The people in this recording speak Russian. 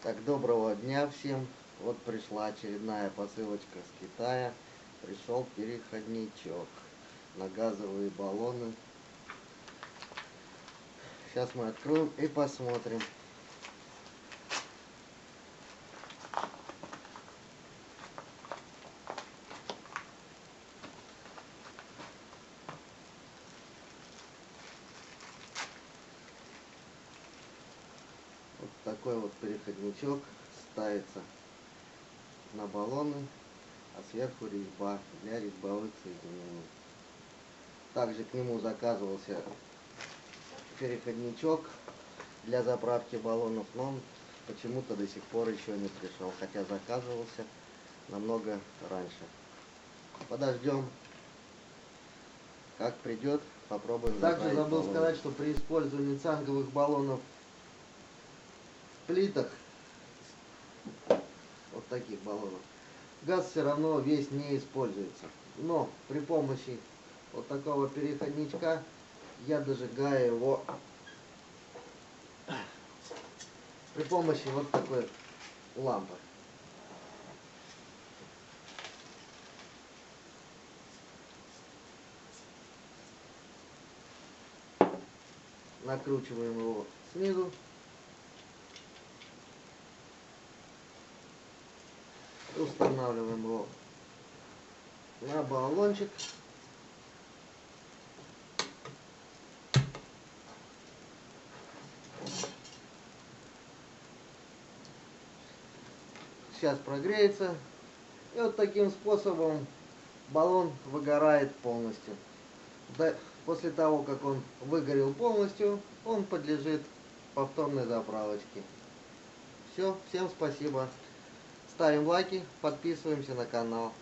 Так, доброго дня всем. Вот пришла очередная посылочка с Китая. Пришел переходничок на газовые баллоны. Сейчас мы откроем и посмотрим. Вот такой вот переходничок ставится на баллоны, а сверху резьба для резьбовых соединений. Также к нему заказывался переходничок для заправки баллонов, но он почему-то до сих пор еще не пришел, хотя заказывался намного раньше. Подождем, как придет, попробуем. Также забыл сказать, что при использовании цанговых баллонов в плитах, вот таких баллонов, газ все равно весь не используется. Но при помощи вот такого переходничка я дожигаю его при помощи вот такой лампы. Накручиваем его снизу. Устанавливаем его на баллончик. Сейчас прогреется. И вот таким способом баллон выгорает полностью. После того, как он выгорел полностью, он подлежит повторной заправочке. Все, всем спасибо. Ставим лайки, подписываемся на канал.